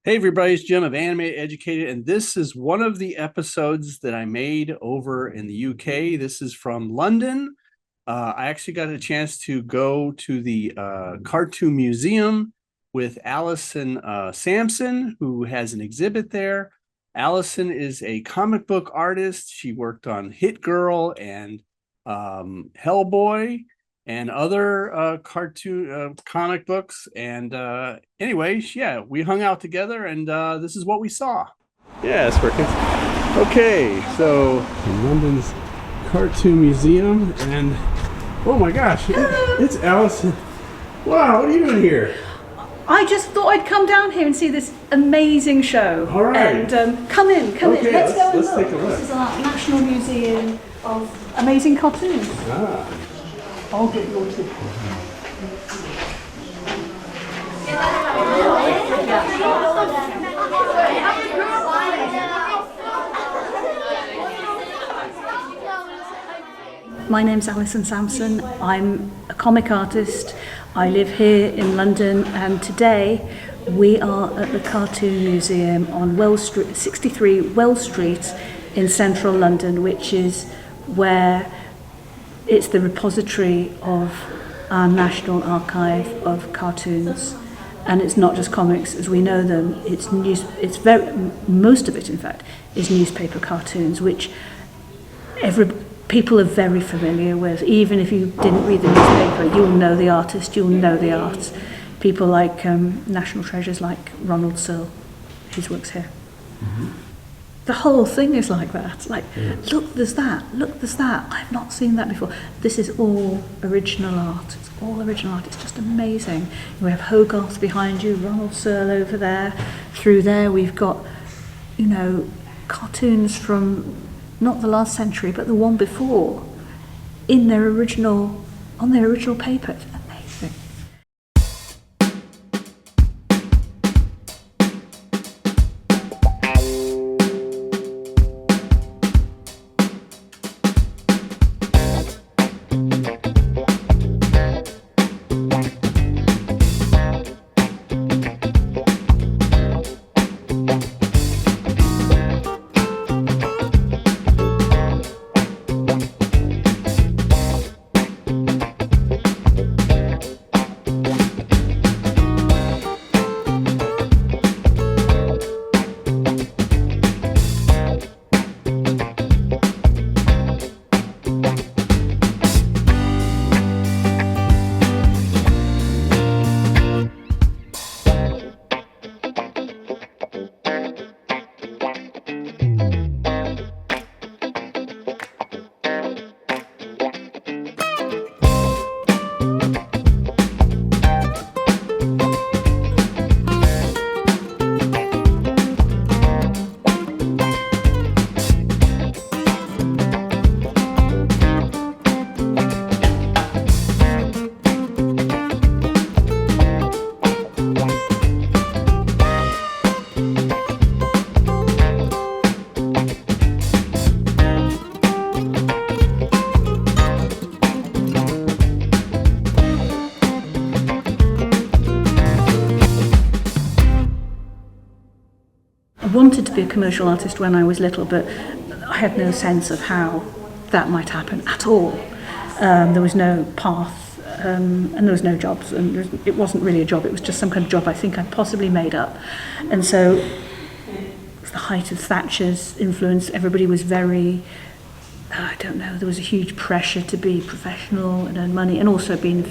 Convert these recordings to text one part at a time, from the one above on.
Hey everybody, it's Jim of Animateducated, and this is one of the episodes that I made over in the UK. This is from London. I actually got a chance to go to the Cartoon Museum with Alison Sampson, who has an exhibit there. Alison is a comic book artist. She worked on Hit Girl and Hellboy and other cartoon comic books. And anyways, yeah, we hung out together, and this is what we saw. Yeah, it's working. Okay, so in London's Cartoon Museum, and oh my gosh, it's Alison. Wow, what are you doing here? I just thought I'd come down here and see this amazing show. All right. And come in. Okay, Let's go and let's look. take a look. This is our National Museum of Amazing Cartoons. Ah. I'll get your tip. My name's Alison Sampson. I'm a comic artist. I live here in London, and today we are at the Cartoon Museum on Wells Street, 63 Wells Street in central London, which is where it's the repository of our National Archive of cartoons. And it's not just comics as we know them, it's most of it in fact is newspaper cartoons, which people are very familiar with. Even if you didn't read the newspaper, you'll know the artist, you'll know the art. People like national treasures like Ronald Searle, his work's here. Mm-hmm. The whole thing is like that. Like, look, there's that. Look, there's that. I've not seen that before. This is all original art. It's all original art. It's just amazing. We have Hogarth behind you, Ronald Searle over there. Through there, we've got, cartoons from not the last century, but the one before, on their original paper. It's amazing. I wanted to be a commercial artist when I was little, but I had no sense of how that might happen at all. There was no path, and there was no jobs, and it wasn't really a job, it was just some kind of job I think I'd possibly made up. And so it was the height of Thatcher's influence. Everybody was very, there was a huge pressure to be professional and earn money, and also being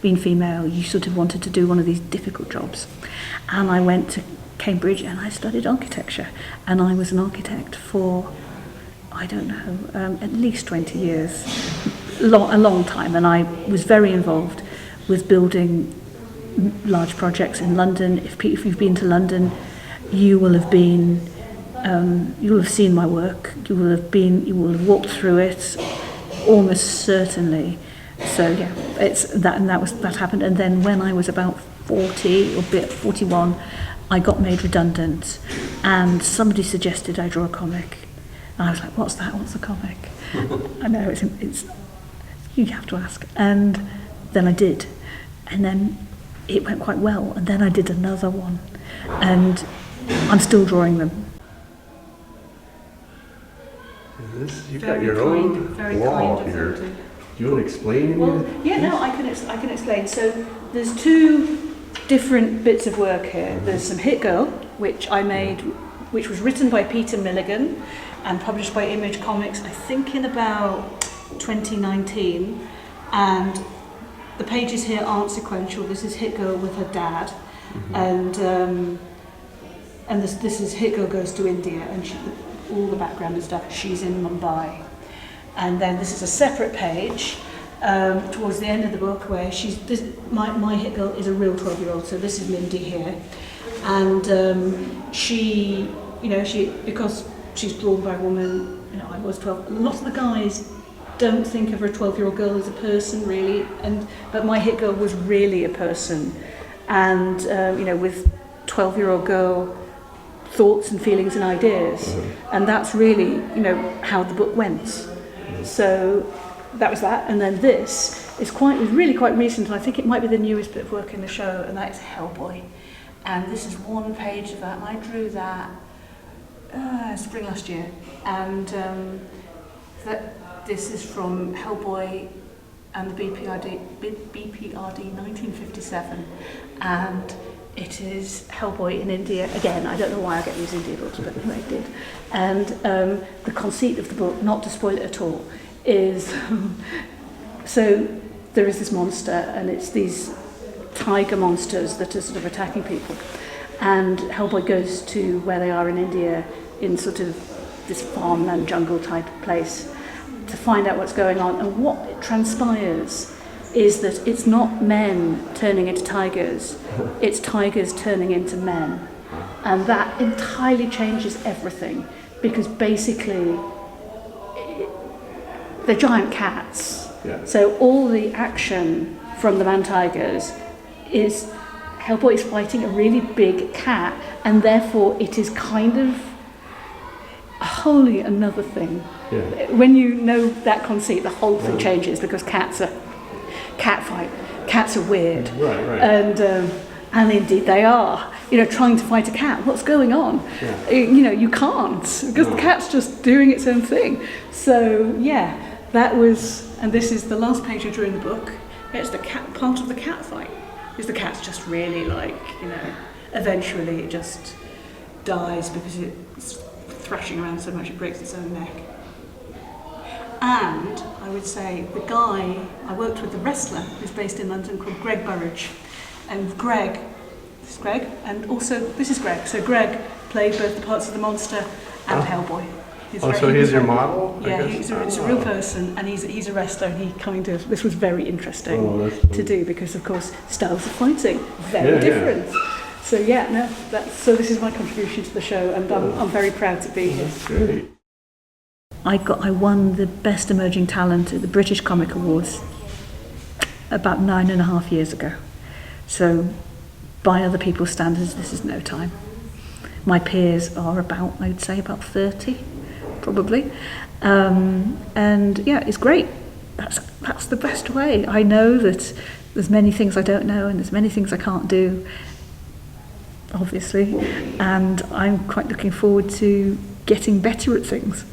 female, you sort of wanted to do one of these difficult jobs. And I went to Cambridge and I studied architecture, and I was an architect for at least 20 years, a long time, and I was very involved with building large projects in London. If you've been to London, you will have seen my work, you will have walked through it almost certainly. So yeah, that happened. And then when I was about 41, I got made redundant, and somebody suggested I draw a comic. And I was like, what's that? What's a comic? I know, it's you have to ask. And then I did. And then it went quite well. And then I did another one. And I'm still drawing them. You've got your own wall here. Do you want to explain any of it? Yeah, no, I can explain. So there's two different bits of work here. There's some Hit Girl, which I made, which was written by Peter Milligan and published by Image Comics, I think in about 2019. And the pages here aren't sequential. This is Hit Girl with her dad, and this is Hit Girl goes to India, and all the background and stuff. She's in Mumbai, and then this is a separate page towards the end of the book where my Hit Girl is a real 12-year-old. So this is Mindy here, and she because she's drawn by a woman. I was 12. Lots of the guys don't think of a 12-year-old girl as a person really, but my Hit Girl was really a person, and with 12-year-old girl thoughts and feelings and ideas, and that's really how the book went. So that was that, and then this is really quite recent, and I think it might be the newest bit of work in the show, and that is Hellboy, and this is one page of that, and I drew that spring last year, and this is from Hellboy and the BPRD 1957, and it is Hellboy in India. Again, I don't know why I get these India books, but anyway, I did. And the conceit of the book, not to spoil it at all, is so there is this monster, and it's these tiger monsters that are sort of attacking people. And Hellboy goes to where they are in India, in sort of this farmland jungle type of place, to find out what's going on. And what transpires is that it's not men turning into tigers, it's tigers turning into men. And that entirely changes everything, because basically they're giant cats. Yeah. So all the action from the man tigers is Hellboy is fighting a really big cat, and therefore it is kind of wholly another thing. Yeah. When you know that conceit, the whole thing changes, because cats are weird, Right. and indeed they are. Trying to fight a cat, what's going on? Yeah. You can't, because the cat's just doing its own thing. So yeah, that was, and this is the last page I drew in the book. It's the cat part of the cat fight. Because the cat's just really eventually it just dies because it's thrashing around so much it breaks its own neck. And I would say the guy, I worked with the wrestler who's based in London called Greg Burridge. And Greg, this is Greg, and also this is Greg. So Greg played both the parts of the monster and Hellboy. So he's your model? Yeah, he's a real person, and he's a wrestler, and this was very interesting to do, because of course styles of fighting very different. Yeah. So this is my contribution to the show, and I'm very proud to be here. That's great. I won the Best Emerging Talent at the British Comic Awards about 9.5 years ago. So by other people's standards, this is no time. My peers are I'd say about 30, probably. And yeah, it's great. That's the best way. I know that there's many things I don't know, and there's many things I can't do, obviously, and I'm quite looking forward to getting better at things.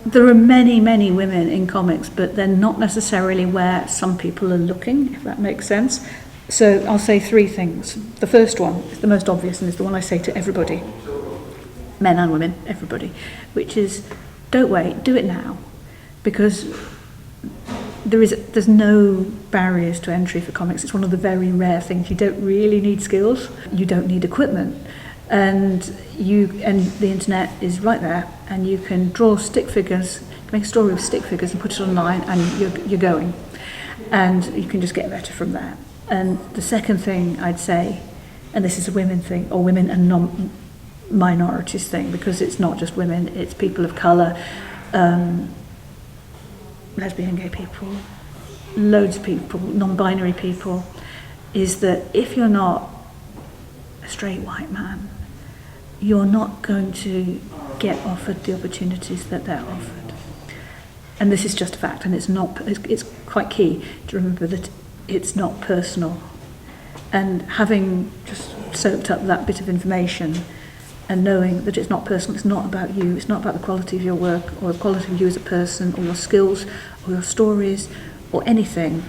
There are many, many women in comics, but they're not necessarily where some people are looking, if that makes sense. So I'll say three things. The first one is the most obvious, and is the one I say to everybody, men and women, everybody, which is, don't wait, do it now, because there's no barriers to entry for comics. It's one of the very rare things. You don't really need skills, you don't need equipment, and the internet is right there, and you can draw stick figures, make a story with stick figures and put it online, and you're going, and you can just get better from that. And the second thing I'd say, and this is a women thing, or women and non-minorities thing, because it's not just women, it's people of colour, lesbian, gay people, loads of people, non-binary people, is that if you're not a straight white man, you're not going to get offered the opportunities that they're offered. And this is just a fact, and it's quite key to remember that it's not personal. And having just soaked up that bit of information and knowing that it's not personal, it's not about you, it's not about the quality of your work or the quality of you as a person or your skills or your stories or anything,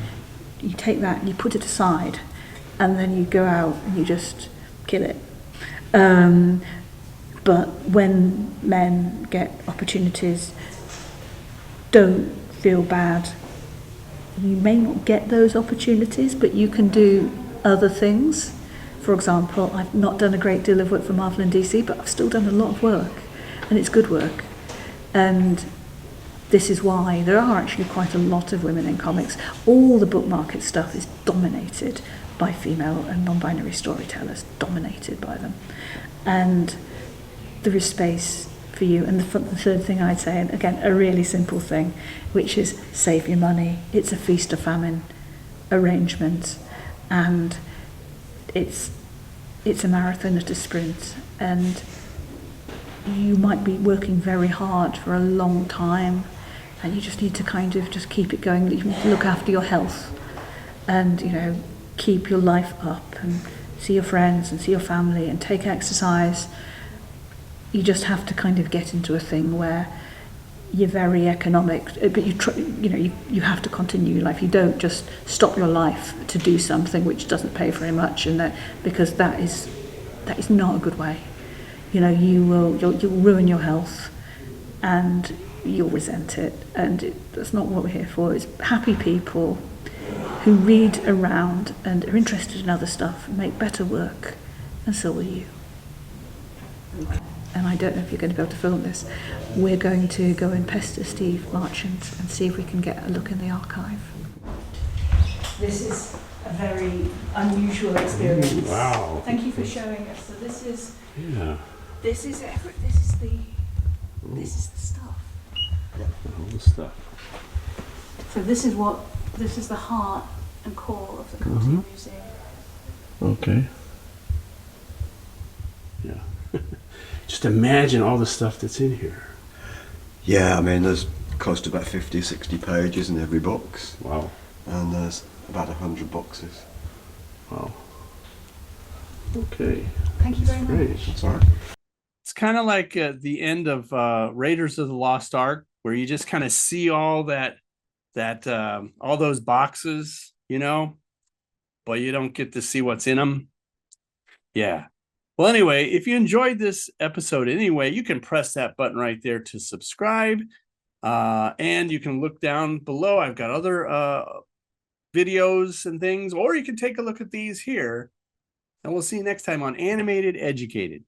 you take that and you put it aside and then you go out and you just kill it. But when men get opportunities, don't feel bad. You may not get those opportunities, but you can do other things. For example, I've not done a great deal of work for Marvel and DC, but I've still done a lot of work, and it's good work. And this is why there are actually quite a lot of women in comics. All the book market stuff is dominated by female and non-binary storytellers, dominated by them. And there is space for you. And the third thing I'd say, and again, a really simple thing, which is save your money. It's a feast or famine arrangement, and it's a marathon, not a sprint. And you might be working very hard for a long time, and you just need to kind of just keep it going. You need to look after your health, and keep your life up, and see your friends and see your family, and take exercise. You just have to kind of get into a thing where you're very economic, but you have to continue your life. You don't just stop your life to do something which doesn't pay very much, and because that is not a good way. You'll ruin your health, and you'll resent it, and that's not what we're here for. It's happy people who read around and are interested in other stuff, make better work, and so will you. And I don't know if you're going to be able to film this. We're going to go and pester Steve Marchant and see if we can get a look in the archive. This is a very unusual experience. Wow. Thank you for showing us. So this is Yeah. this is the stuff. All the stuff. So this is the heart and core of the Cartoon Museum. Okay. Yeah. Just imagine all the stuff that's in here. Yeah, I mean, there's close to about 50, 60 pages in every box, Wow. and there's about 100 boxes. Wow. Okay. Thank you very much. Great. That's all right. It's kind of like the end of Raiders of the Lost Ark, where you just kind of see all that all those boxes, but you don't get to see what's in them. Yeah. Well, anyway, if you enjoyed this episode anyway, you can press that button right there to subscribe. And you can look down below. I've got other videos and things, or you can take a look at these here. And we'll see you next time on Animated Educated.